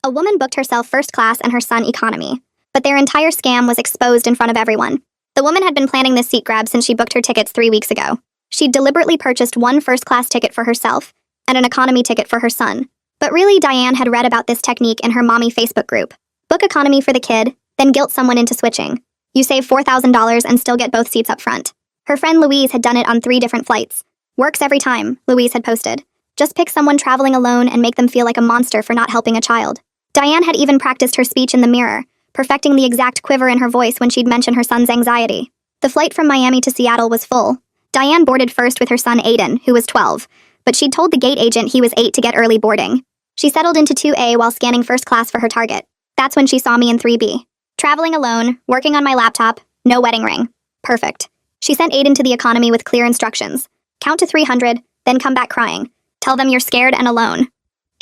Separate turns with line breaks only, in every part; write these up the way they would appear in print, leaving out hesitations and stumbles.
A woman booked herself first class and her son economy, but their entire scam was exposed in front of everyone. The woman had been planning this seat grab since she booked her tickets 3 weeks ago. She'd deliberately purchased one first-class ticket for herself and an economy ticket for her son. But really, Diane had read about this technique in her mommy Facebook group. Book economy for the kid, then guilt someone into switching. You save $4,000 and still get both seats up front. Her friend Louise had done it on 3 different flights. Works every time, Louise had posted. Just pick someone traveling alone and make them feel like a monster for not helping a child. Diane had even practiced her speech in the mirror, perfecting the exact quiver in her voice when she'd mention her son's anxiety. The flight from Miami to Seattle was full. Diane boarded first with her son Aiden, who was 12, but she'd told the gate agent he was 8 to get early boarding. She settled into 2A while scanning first class for her target. That's when she saw me in 3B. Traveling alone, working on my laptop, no wedding ring. Perfect. She sent Aiden to the economy with clear instructions. Count to 300, then come back crying. Tell them you're scared and alone.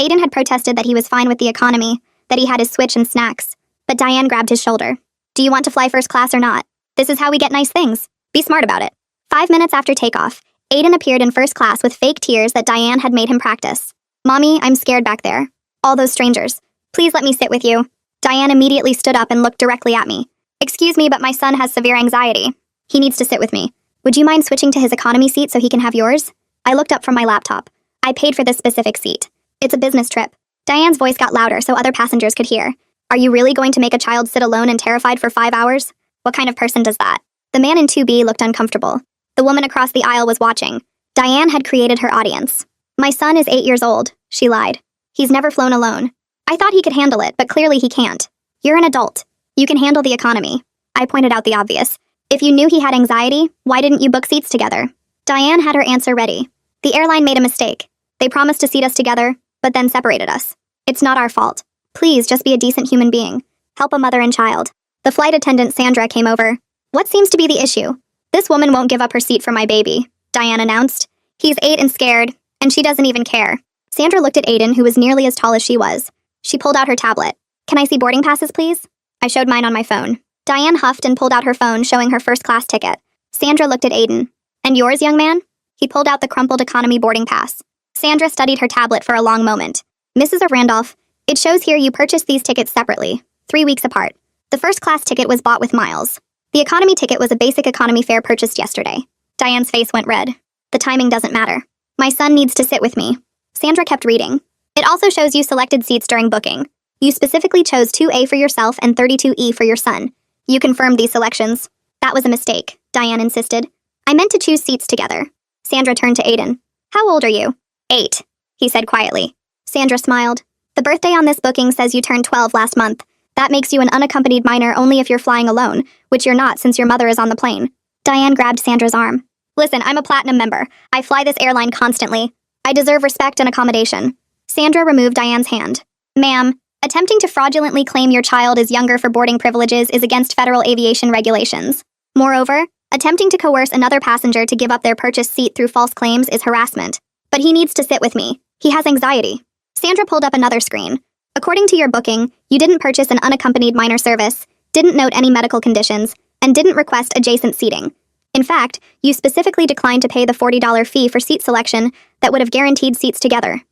Aiden had protested that he was fine with the economy, that he had his switch and snacks, but Diane grabbed his shoulder. Do you want to fly first class or not? This is how we get nice things. Be smart about it. 5 minutes after takeoff, Aiden appeared in first class with fake tears that Diane had made him practice. Mommy, I'm scared back there. All those strangers. Please let me sit with you. Diane immediately stood up and looked directly at me. Excuse me, but my son has severe anxiety. He needs to sit with me. Would you mind switching to his economy seat so he can have yours? I looked up from my laptop. I paid for this specific seat. It's a business trip. Diane's voice got louder so other passengers could hear. Are you really going to make a child sit alone and terrified for 5 hours? What kind of person does that? The man in 2B looked uncomfortable. The woman across the aisle was watching. Diane had created her audience. My son is 8 years old, she lied. He's never flown alone. I thought he could handle it, but clearly he can't. You're an adult. You can handle the economy. I pointed out the obvious. If you knew he had anxiety, why didn't you book seats together? Diane had her answer ready. The airline made a mistake. They promised to seat us together, but then separated us. It's not our fault. Please, just be a decent human being. Help a mother and child. The flight attendant, Sandra, came over. What seems to be the issue? This woman won't give up her seat for my baby, Diane announced. He's 8 and scared, and she doesn't even care. Sandra looked at Aiden, who was nearly as tall as she was. She pulled out her tablet. Can I see boarding passes, please? I showed mine on my phone. Diane huffed and pulled out her phone, showing her first-class ticket. Sandra looked at Aiden. And yours, young man? He pulled out the crumpled economy boarding pass. Sandra studied her tablet for a long moment. Mrs. Randolph, it shows here you purchased these tickets separately, 3 weeks apart. The first-class ticket was bought with miles. The economy ticket was a basic economy fare purchased yesterday. Diane's face went red. The timing doesn't matter. My son needs to sit with me. Sandra kept reading. It also shows you selected seats during booking. You specifically chose 2A for yourself and 32E for your son. You confirmed these selections. That was a mistake, Diane insisted. I meant to choose seats together. Sandra turned to Aiden. How old are you? 8, he said quietly. Sandra smiled. The birthday on this booking says you turned 12 last month. That makes you an unaccompanied minor only if you're flying alone, which you're not since your mother is on the plane. Diane grabbed Sandra's arm. Listen, I'm a platinum member. I fly this airline constantly. I deserve respect and accommodation. Sandra removed Diane's hand. Ma'am, attempting to fraudulently claim your child is younger for boarding privileges is against federal aviation regulations. Moreover, attempting to coerce another passenger to give up their purchased seat through false claims is harassment. But he needs to sit with me. He has anxiety. Sandra pulled up another screen. According to your booking, you didn't purchase an unaccompanied minor service, didn't note any medical conditions, and didn't request adjacent seating. In fact, you specifically declined to pay the $40 fee for seat selection that would have guaranteed seats together.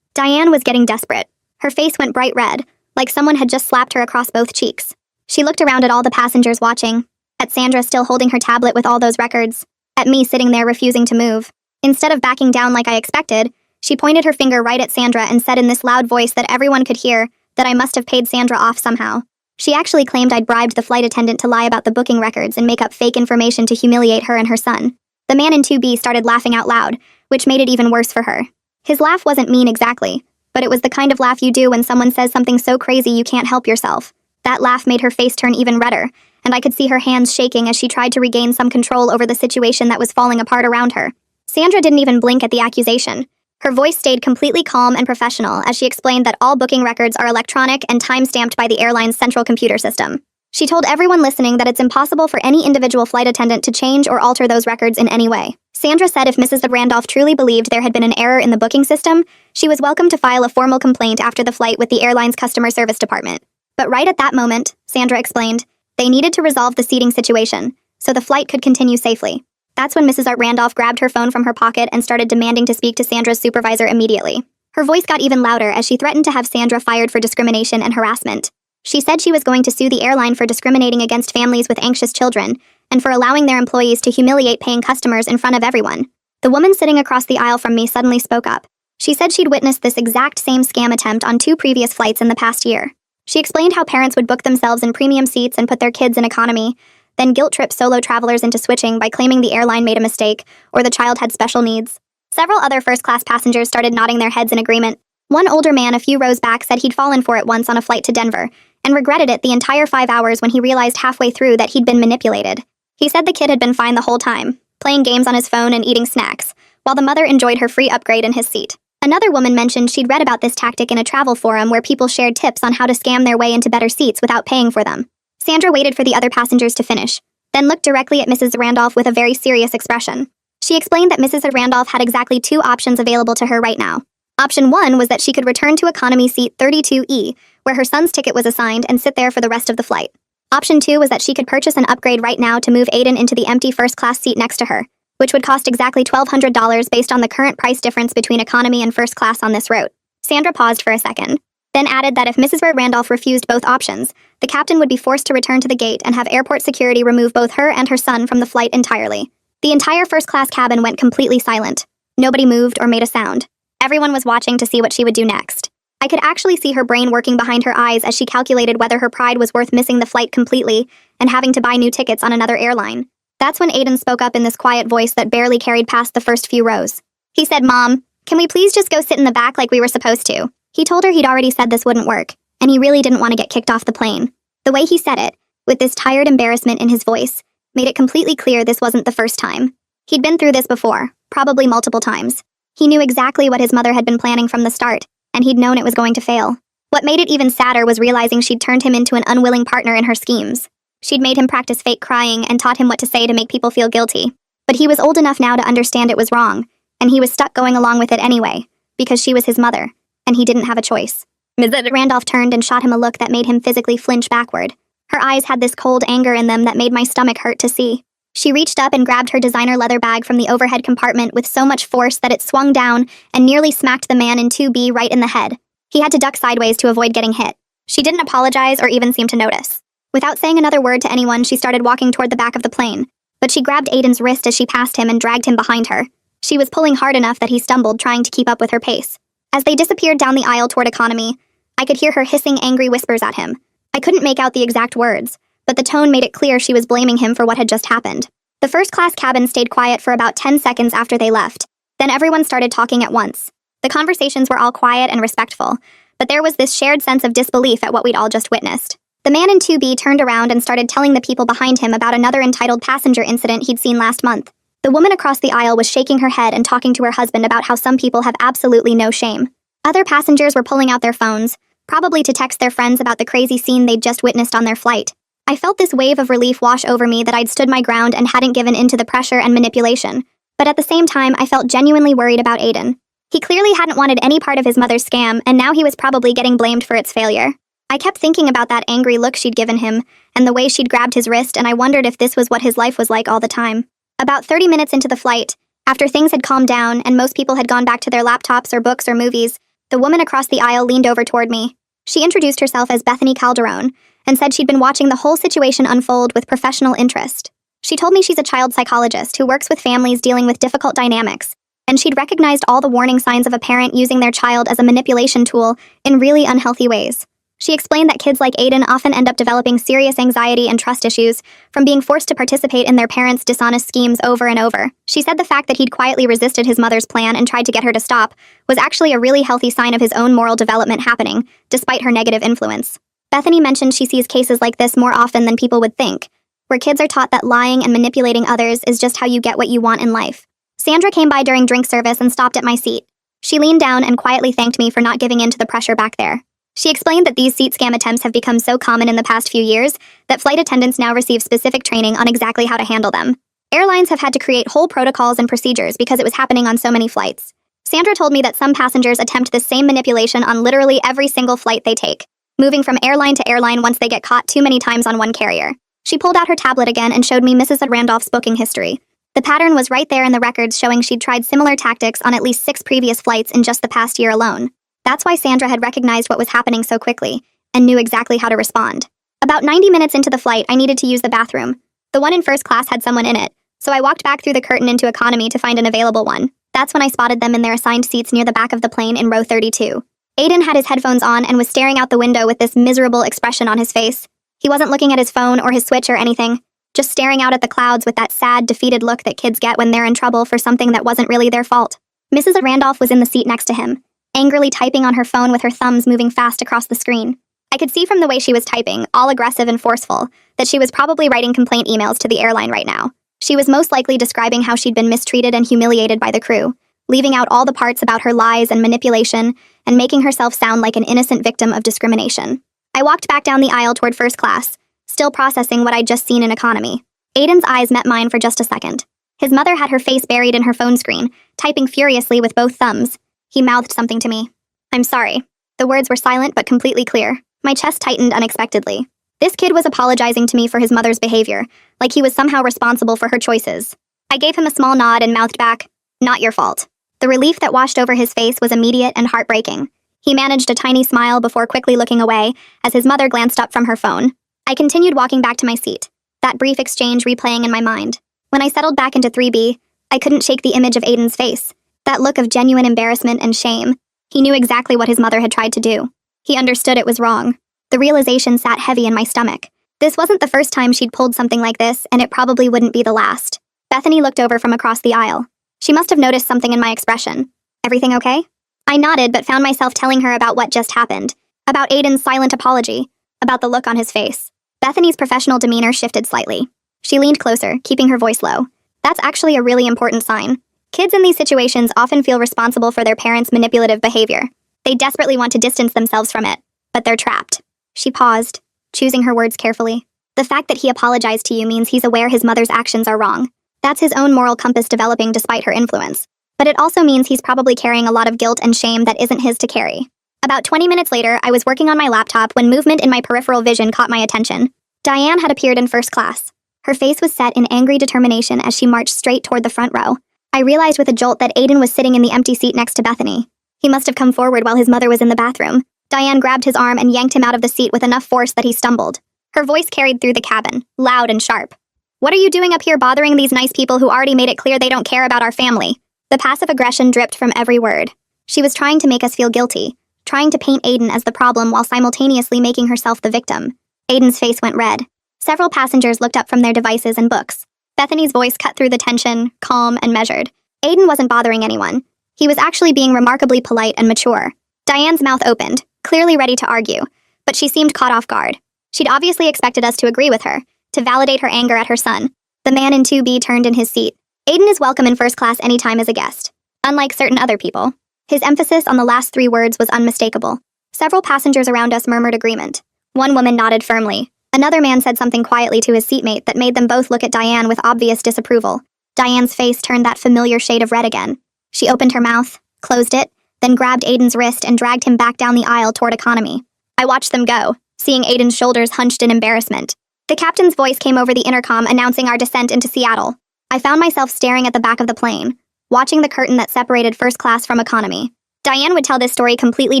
Diane was getting desperate. Her face went bright red, like someone had just slapped her across both cheeks. She looked around at all the passengers watching, at Sandra still holding her tablet with all those records, at me sitting there refusing to move. Instead of backing down like I expected, she pointed her finger right at Sandra and said in this loud voice that everyone could hear that I must have paid Sandra off somehow. She actually claimed I'd bribed the flight attendant to lie about the booking records and make up fake information to humiliate her and her son. The man in 2B started laughing out loud, which made it even worse for her. His laugh wasn't mean exactly, but it was the kind of laugh you do when someone says something so crazy you can't help yourself. That laugh made her face turn even redder, and I could see her hands shaking as she tried to regain some control over the situation that was falling apart around her. Sandra didn't even blink at the accusation. Her voice stayed completely calm and professional as she explained that all booking records are electronic and time-stamped by the airline's central computer system. She told everyone listening that it's impossible for any individual flight attendant to change or alter those records in any way. Sandra said if Mrs. Randolph truly believed there had been an error in the booking system, she was welcome to file a formal complaint after the flight with the airline's customer service department. But right at that moment, Sandra explained, they needed to resolve the seating situation, so the flight could continue safely. That's when Mrs. Randolph grabbed her phone from her pocket and started demanding to speak to Sandra's supervisor immediately. Her voice got even louder as she threatened to have Sandra fired for discrimination and harassment. She said she was going to sue the airline for discriminating against families with anxious children and for allowing their employees to humiliate paying customers in front of everyone. The woman sitting across the aisle from me suddenly spoke up. She said she'd witnessed this exact same scam attempt on 2 previous flights in the past year. She explained how parents would book themselves in premium seats and put their kids in economy, then guilt-trip solo travelers into switching by claiming the airline made a mistake or the child had special needs. Several other first-class passengers started nodding their heads in agreement. One older man a few rows back said he'd fallen for it once on a flight to Denver and regretted it the entire 5 hours when he realized halfway through that he'd been manipulated. He said the kid had been fine the whole time, playing games on his phone and eating snacks, while the mother enjoyed her free upgrade in his seat. Another woman mentioned she'd read about this tactic in a travel forum where people shared tips on how to scam their way into better seats without paying for them. Sandra waited for the other passengers to finish, then looked directly at Mrs. Randolph with a very serious expression. She explained that Mrs. Randolph had exactly 2 options available to her right now. Option 1 was that she could return to economy seat 32E, where her son's ticket was assigned, and sit there for the rest of the flight. Option 2 was that she could purchase an upgrade right now to move Aiden into the empty first-class seat next to her, which would cost exactly $1,200 based on the current price difference between economy and first class on this route. Sandra paused for a second, then added that if Mrs. Randolph refused both options, the captain would be forced to return to the gate and have airport security remove both her and her son from the flight entirely. The entire first-class cabin went completely silent. Nobody moved or made a sound. Everyone was watching to see what she would do next. I could actually see her brain working behind her eyes as she calculated whether her pride was worth missing the flight completely and having to buy new tickets on another airline. That's when Aiden spoke up in this quiet voice that barely carried past the first few rows. He said, "Mom, can we please just go sit in the back like we were supposed to?" He told her he'd already said this wouldn't work, and he really didn't want to get kicked off the plane. The way he said it, with this tired embarrassment in his voice, made it completely clear this wasn't the first time. He'd been through this before, probably multiple times. He knew exactly what his mother had been planning from the start, and he'd known it was going to fail. What made it even sadder was realizing she'd turned him into an unwilling partner in her schemes. She'd made him practice fake crying and taught him what to say to make people feel guilty. But he was old enough now to understand it was wrong, and he was stuck going along with it anyway, because she was his mother, and he didn't have a choice. Mrs. Randolph turned and shot him a look that made him physically flinch backward. Her eyes had this cold anger in them that made my stomach hurt to see. She reached up and grabbed her designer leather bag from the overhead compartment with so much force that it swung down and nearly smacked the man in 2B right in the head. He had to duck sideways to avoid getting hit. She didn't apologize or even seem to notice. Without saying another word to anyone, she started walking toward the back of the plane, but she grabbed Aiden's wrist as she passed him and dragged him behind her. She was pulling hard enough that he stumbled, trying to keep up with her pace. As they disappeared down the aisle toward economy, I could hear her hissing angry whispers at him. I couldn't make out the exact words, but the tone made it clear she was blaming him for what had just happened. The first-class cabin stayed quiet for about 10 seconds after they left. Then everyone started talking at once. The conversations were all quiet and respectful, but there was this shared sense of disbelief at what we'd all just witnessed. The man in 2B turned around and started telling the people behind him about another entitled passenger incident he'd seen last month. The woman across the aisle was shaking her head and talking to her husband about how some people have absolutely no shame. Other passengers were pulling out their phones, probably to text their friends about the crazy scene they'd just witnessed on their flight. I felt this wave of relief wash over me that I'd stood my ground and hadn't given in to the pressure and manipulation, but at the same time I felt genuinely worried about Aiden. He clearly hadn't wanted any part of his mother's scam, and now he was probably getting blamed for its failure. I kept thinking about that angry look she'd given him, and the way she'd grabbed his wrist, and I wondered if this was what his life was like all the time. About 30 minutes into the flight, after things had calmed down and most people had gone back to their laptops or books or movies, the woman across the aisle leaned over toward me. She introduced herself as Bethany Calderon, and said she'd been watching the whole situation unfold with professional interest. She told me she's a child psychologist who works with families dealing with difficult dynamics, and she'd recognized all the warning signs of a parent using their child as a manipulation tool in really unhealthy ways. She explained that kids like Aiden often end up developing serious anxiety and trust issues from being forced to participate in their parents' dishonest schemes over and over. She said the fact that he'd quietly resisted his mother's plan and tried to get her to stop was actually a really healthy sign of his own moral development happening, despite her negative influence. Bethany mentioned she sees cases like this more often than people would think, where kids are taught that lying and manipulating others is just how you get what you want in life. Sandra came by during drink service and stopped at my seat. She leaned down and quietly thanked me for not giving in to the pressure back there. She explained that these seat scam attempts have become so common in the past few years that flight attendants now receive specific training on exactly how to handle them. Airlines have had to create whole protocols and procedures because it was happening on so many flights. Sandra told me that some passengers attempt the same manipulation on literally every single flight they take, moving from airline to airline once they get caught too many times on one carrier. She pulled out her tablet again and showed me Mrs. Randolph's booking history. The pattern was right there in the records showing she'd tried similar tactics on at least 6 previous flights in just the past year alone. That's why Sandra had recognized what was happening so quickly and knew exactly how to respond. About 90 minutes into the flight, I needed to use the bathroom. The one in first class had someone in it, so I walked back through the curtain into economy to find an available one. That's when I spotted them in their assigned seats near the back of the plane in row 32. Aiden had his headphones on and was staring out the window with this miserable expression on his face. He wasn't looking at his phone or his Switch or anything, just staring out at the clouds with that sad, defeated look that kids get when they're in trouble for something that wasn't really their fault. Mrs. Randolph was in the seat next to him, angrily typing on her phone with her thumbs moving fast across the screen. I could see from the way she was typing, all aggressive and forceful, that she was probably writing complaint emails to the airline right now. She was most likely describing how she'd been mistreated and humiliated by the crew, leaving out all the parts about her lies and manipulation, and making herself sound like an innocent victim of discrimination. I walked back down the aisle toward first class, still processing what I'd just seen in economy. Aiden's eyes met mine for just a second. His mother had her face buried in her phone screen, typing furiously with both thumbs. He mouthed something to me. "I'm sorry." The words were silent but completely clear. My chest tightened unexpectedly. This kid was apologizing to me for his mother's behavior, like he was somehow responsible for her choices. I gave him a small nod and mouthed back, "Not your fault." The relief that washed over his face was immediate and heartbreaking. He managed a tiny smile before quickly looking away as his mother glanced up from her phone. I continued walking back to my seat, that brief exchange replaying in my mind. When I settled back into 3B, I couldn't shake the image of Aiden's face, that look of genuine embarrassment and shame. He knew exactly what his mother had tried to do. He understood it was wrong. The realization sat heavy in my stomach. This wasn't the first time she'd pulled something like this, and it probably wouldn't be the last. Bethany looked over from across the aisle. She must have noticed something in my expression. "Everything okay?" I nodded, but found myself telling her about what just happened, about Aiden's silent apology, about the look on his face. Bethany's professional demeanor shifted slightly. She leaned closer, keeping her voice low. "That's actually a really important sign. Kids in these situations often feel responsible for their parents' manipulative behavior. They desperately want to distance themselves from it, but they're trapped." She paused, choosing her words carefully. "The fact that he apologized to you means he's aware his mother's actions are wrong. That's his own moral compass developing despite her influence. But it also means he's probably carrying a lot of guilt and shame that isn't his to carry." About 20 minutes later, I was working on my laptop when movement in my peripheral vision caught my attention. Diane had appeared in first class. Her face was set in angry determination as she marched straight toward the front row. I realized with a jolt that Aiden was sitting in the empty seat next to Bethany. He must have come forward while his mother was in the bathroom. Diane grabbed his arm and yanked him out of the seat with enough force that he stumbled. Her voice carried through the cabin, loud and sharp. "What are you doing up here bothering these nice people who already made it clear they don't care about our family?" The passive aggression dripped from every word. She was trying to make us feel guilty, trying to paint Aiden as the problem while simultaneously making herself the victim. Aiden's face went red. Several passengers looked up from their devices and books. Bethany's voice cut through the tension, calm and measured. Aiden wasn't bothering anyone. He was actually being remarkably polite and mature. Diane's mouth opened, clearly ready to argue, but she seemed caught off guard. She'd obviously expected us to agree with her, to validate her anger at her son. The man in 2B turned in his seat. "Aiden is welcome in first class anytime as a guest, unlike certain other people." His emphasis on the last 3 words was unmistakable. Several passengers around us murmured agreement. One woman nodded firmly. Another man said something quietly to his seatmate that made them both look at Diane with obvious disapproval. Diane's face turned that familiar shade of red again. She opened her mouth, closed it, then grabbed Aiden's wrist and dragged him back down the aisle toward economy. I watched them go, seeing Aiden's shoulders hunched in embarrassment. The captain's voice came over the intercom announcing our descent into Seattle. I found myself staring at the back of the plane, watching the curtain that separated first class from economy. Diane would tell this story completely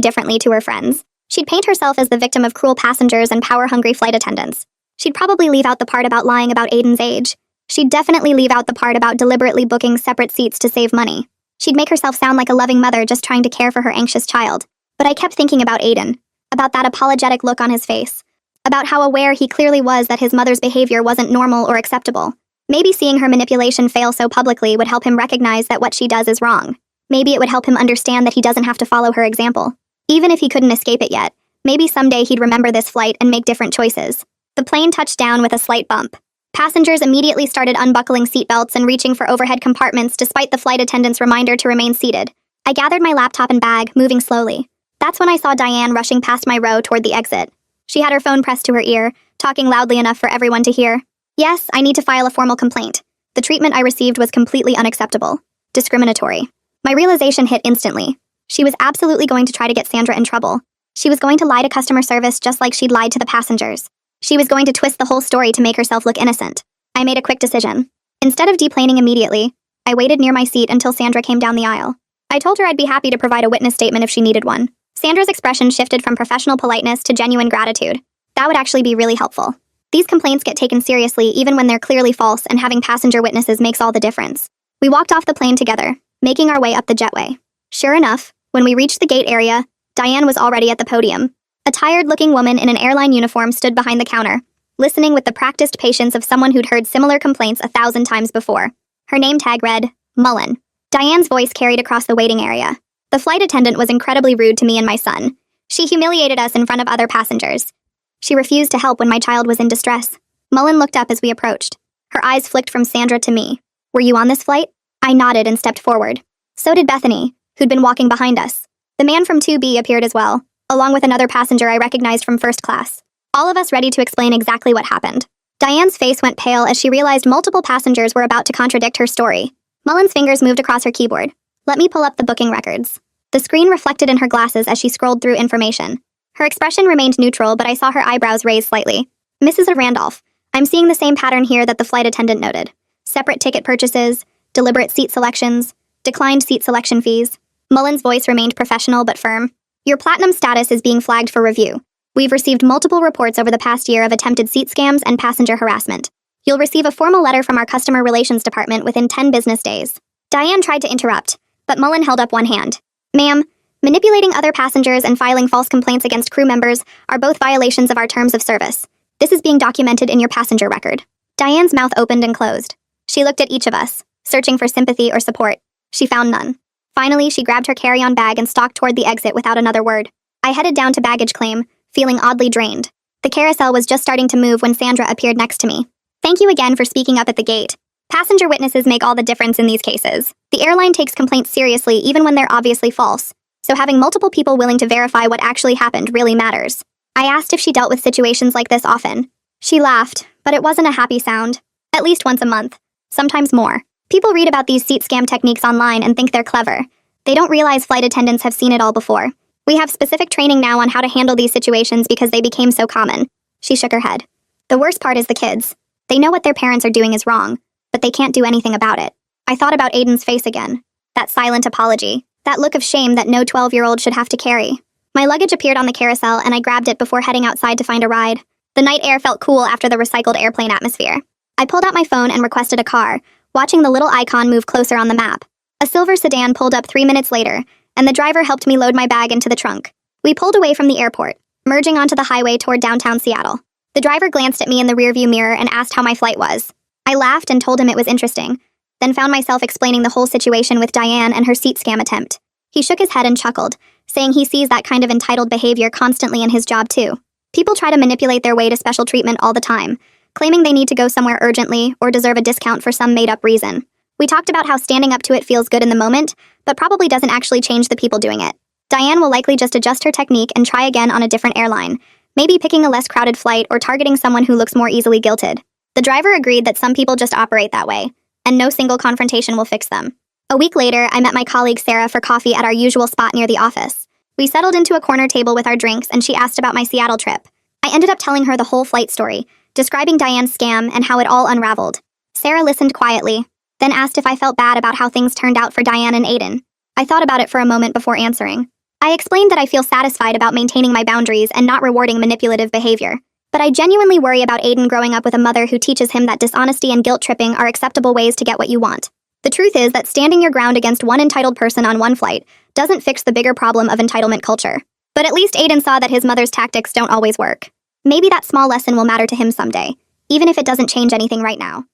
differently to her friends. She'd paint herself as the victim of cruel passengers and power-hungry flight attendants. She'd probably leave out the part about lying about Aiden's age. She'd definitely leave out the part about deliberately booking separate seats to save money. She'd make herself sound like a loving mother just trying to care for her anxious child. But I kept thinking about Aiden, about that apologetic look on his face, about how aware he clearly was that his mother's behavior wasn't normal or acceptable. Maybe seeing her manipulation fail so publicly would help him recognize that what she does is wrong. Maybe it would help him understand that he doesn't have to follow her example. Even if he couldn't escape it yet, maybe someday he'd remember this flight and make different choices. The plane touched down with a slight bump. Passengers immediately started unbuckling seatbelts and reaching for overhead compartments despite the flight attendant's reminder to remain seated. I gathered my laptop and bag, moving slowly. That's when I saw Diane rushing past my row toward the exit. She had her phone pressed to her ear, talking loudly enough for everyone to hear. "Yes, I need to file a formal complaint. The treatment I received was completely unacceptable. Discriminatory." My realization hit instantly. She was absolutely going to try to get Sandra in trouble. She was going to lie to customer service just like she'd lied to the passengers. She was going to twist the whole story to make herself look innocent. I made a quick decision. Instead of deplaning immediately, I waited near my seat until Sandra came down the aisle. I told her I'd be happy to provide a witness statement if she needed one. Sandra's expression shifted from professional politeness to genuine gratitude. That would actually be really helpful. These complaints get taken seriously even when they're clearly false, and having passenger witnesses makes all the difference. We walked off the plane together, making our way up the jetway. Sure enough, when we reached the gate area, Diane was already at the podium. A tired-looking woman in an airline uniform stood behind the counter, listening with the practiced patience of someone who'd heard similar complaints 1,000 times before. Her name tag read, Mullen. Diane's voice carried across the waiting area. The flight attendant was incredibly rude to me and my son. She humiliated us in front of other passengers. She refused to help when my child was in distress. Mullen looked up as we approached. Her eyes flicked from Sandra to me. Were you on this flight? I nodded and stepped forward. So did Bethany, who'd been walking behind us. The man from 2B appeared as well, along with another passenger I recognized from first class. All of us ready to explain exactly what happened. Diane's face went pale as she realized multiple passengers were about to contradict her story. Mullen's fingers moved across her keyboard. Let me pull up the booking records. The screen reflected in her glasses as she scrolled through information. Her expression remained neutral, but I saw her eyebrows raise slightly. Mrs. Randolph, I'm seeing the same pattern here that the flight attendant noted. Separate ticket purchases, deliberate seat selections, declined seat selection fees. Mullen's voice remained professional but firm. Your platinum status is being flagged for review. We've received multiple reports over the past year of attempted seat scams and passenger harassment. You'll receive a formal letter from our customer relations department within 10 business days. Diane tried to interrupt, but Mullen held up one hand. Ma'am, manipulating other passengers and filing false complaints against crew members are both violations of our terms of service. This is being documented in your passenger record. Diane's mouth opened and closed. She looked at each of us, searching for sympathy or support. She found none. Finally, she grabbed her carry-on bag and stalked toward the exit without another word. I headed down to baggage claim, feeling oddly drained. The carousel was just starting to move when Sandra appeared next to me. Thank you again for speaking up at the gate. Passenger witnesses make all the difference in these cases. The airline takes complaints seriously even when they're obviously false, so having multiple people willing to verify what actually happened really matters. I asked if she dealt with situations like this often. She laughed, but it wasn't a happy sound. At least once a month. Sometimes more. People read about these seat scam techniques online and think they're clever. They don't realize flight attendants have seen it all before. We have specific training now on how to handle these situations because they became so common. She shook her head. The worst part is the kids. They know what their parents are doing is wrong, but they can't do anything about it. I thought about Aiden's face again. That silent apology. That look of shame that no 12-year-old should have to carry. My luggage appeared on the carousel and I grabbed it before heading outside to find a ride. The night air felt cool after the recycled airplane atmosphere. I pulled out my phone and requested a car, watching the little icon move closer on the map. A silver sedan pulled up 3 minutes later, and the driver helped me load my bag into the trunk. We pulled away from the airport, merging onto the highway toward downtown Seattle. The driver glanced at me in the rearview mirror and asked how my flight was. I laughed and told him it was interesting, then found myself explaining the whole situation with Diane and her seat scam attempt. He shook his head and chuckled, saying he sees that kind of entitled behavior constantly in his job too. People try to manipulate their way to special treatment all the time, claiming they need to go somewhere urgently or deserve a discount for some made-up reason. We talked about how standing up to it feels good in the moment, but probably doesn't actually change the people doing it. Diane will likely just adjust her technique and try again on a different airline, maybe picking a less crowded flight or targeting someone who looks more easily guilted. The driver agreed that some people just operate that way, and no single confrontation will fix them. A week later, I met my colleague Sarah for coffee at our usual spot near the office. We settled into a corner table with our drinks and she asked about my Seattle trip. I ended up telling her the whole flight story, describing Diane's scam and how it all unraveled. Sarah listened quietly, then asked if I felt bad about how things turned out for Diane and Aiden. I thought about it for a moment before answering. I explained that I feel satisfied about maintaining my boundaries and not rewarding manipulative behavior. But I genuinely worry about Aiden growing up with a mother who teaches him that dishonesty and guilt-tripping are acceptable ways to get what you want. The truth is that standing your ground against one entitled person on one flight doesn't fix the bigger problem of entitlement culture. But at least Aiden saw that his mother's tactics don't always work. Maybe that small lesson will matter to him someday, even if it doesn't change anything right now.